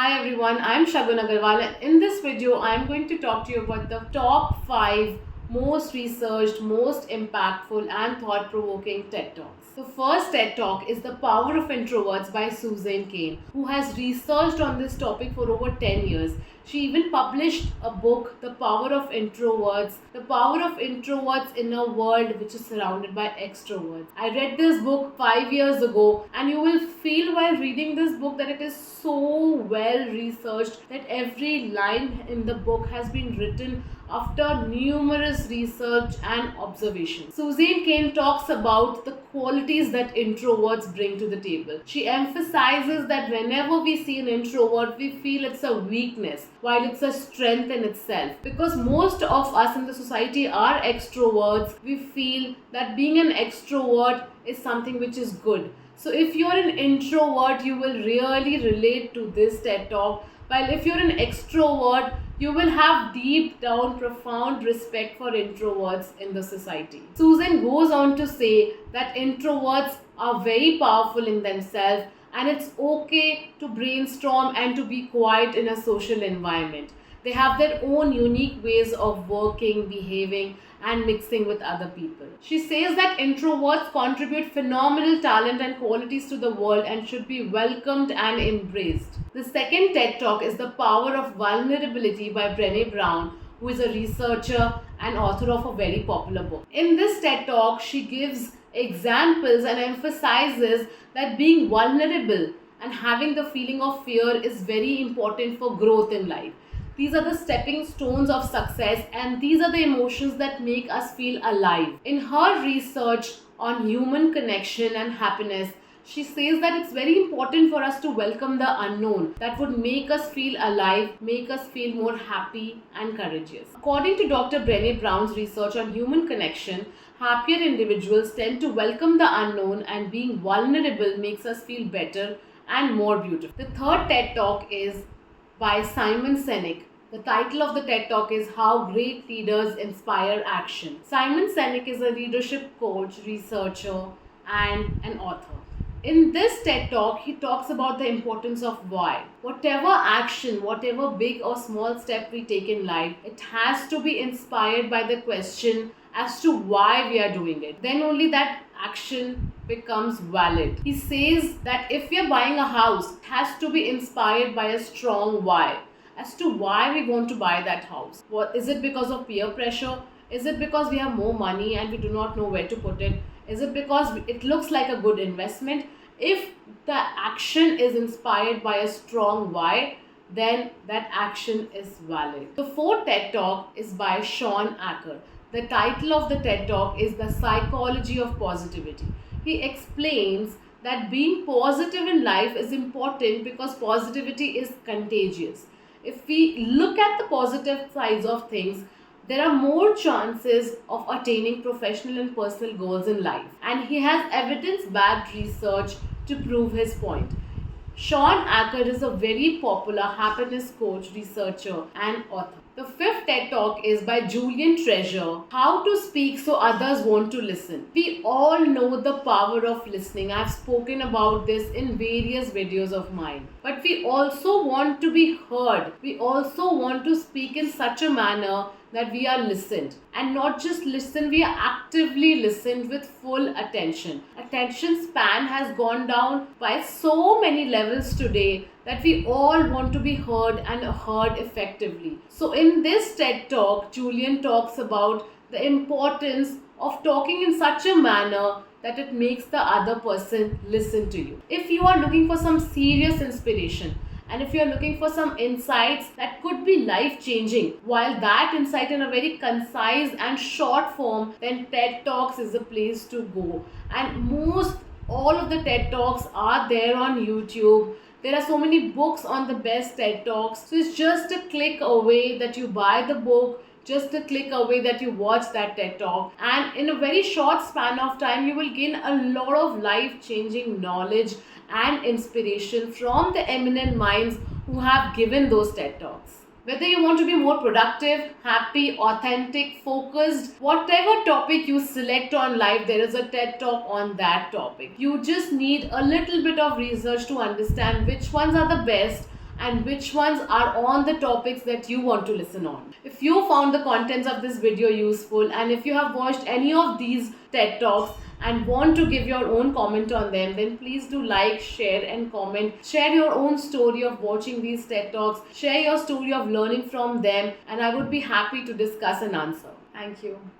Hi everyone, I'm Shagun Agarwal, and in this video I'm going to talk to you about the top 5 most researched, most impactful and thought-provoking TED Talks. The first TED Talk is The Power of Introverts by Susan Cain, who has researched on this topic for over 10 years. She even published a book, The Power of Introverts, The Power of Introverts in a World Which is Surrounded by Extroverts. I read this book 5 years ago, and you will feel while reading this book that it is so well researched, that every line in the book has been written after numerous research and observations. Susan Cain talks about the qualities that introverts bring to the table. She emphasizes that whenever we see an introvert, we feel it's a weakness, while it's a strength in itself. Because most of us in the society are extroverts, we feel that being an extrovert is something which is good. So if you're an introvert, you will really relate to this TED Talk, while if you're an extrovert, you will have deep down profound respect for introverts in the society. Susan goes on to say that introverts are very powerful in themselves, and it's okay to brainstorm and to be quiet in a social environment. They have their own unique ways of working, behaving, and mixing with other people. She says that introverts contribute phenomenal talent and qualities to the world and should be welcomed and embraced. The second TED Talk is The Power of Vulnerability by Brené Brown, who is a researcher and author of a very popular book. In this TED Talk, she gives examples and emphasizes that being vulnerable and having the feeling of fear is very important for growth in life. These are the stepping stones of success, and these are the emotions that make us feel alive. In her research on human connection and happiness, she says that it's very important for us to welcome the unknown. That would make us feel alive, make us feel more happy and courageous. According to Dr. Brené Brown's research on human connection, happier individuals tend to welcome the unknown, and being vulnerable makes us feel better and more beautiful. The third TED Talk is by Simon Sinek. The title of the TED Talk is How Great Leaders Inspire Action. Simon Sinek is a leadership coach, researcher, and an author. In this TED Talk, he talks about the importance of why. Whatever action, whatever big or small step we take in life, it has to be inspired by the question as to why we are doing it. Then only that action becomes valid. He says that if we are buying a house, it has to be inspired by a strong why. As to why we want to buy that house. What is it? Because of peer pressure? Is it because we have more money and we do not know where to put it? Is it because it looks like a good investment? If the action is inspired by a strong why, then that action is valid. The fourth TED Talk is by Shawn Achor. The title of the TED Talk is The Psychology of Positivity. He explains that being positive in life is important because positivity is contagious. If we look at the positive sides of things, there are more chances of attaining professional and personal goals in life. And he has evidence-backed research to prove his point. Shawn Achor is a very popular happiness coach, researcher, and author. The fifth TED Talk is by Julian Treasure, How to Speak So Others Want to Listen. We all know the power of listening. I've spoken about this in various videos of mine. But we also want to be heard. We also want to speak in such a manner that we are listened. And not just listen, we are actively listened with full attention. Attention span has gone down by so many levels today that we all want to be heard and heard effectively. So in this TED Talk, Julian talks about the importance of talking in such a manner that it makes the other person listen to you. If you are looking for some serious inspiration, and if you're looking for some insights that could be life-changing, while that insight in a very concise and short form, then TED Talks is the place to go. And all of the TED Talks are there on YouTube. There are so many books on the best TED Talks. So it's just a click away that you buy the book, just a click away that you watch that TED Talk. And in a very short span of time, you will gain a lot of life-changing knowledge and inspiration from the eminent minds who have given those TED Talks. Whether you want to be more productive, happy, authentic, focused, whatever topic you select on life, there is a TED Talk on that topic. You just need a little bit of research to understand which ones are the best and which ones are on the topics that you want to listen on. If you found the contents of this video useful, and if you have watched any of these TED Talks and want to give your own comment on them, then please do like, share and comment. Share your own story of watching these TED Talks. Share your story of learning from them, and I would be happy to discuss and answer. Thank you.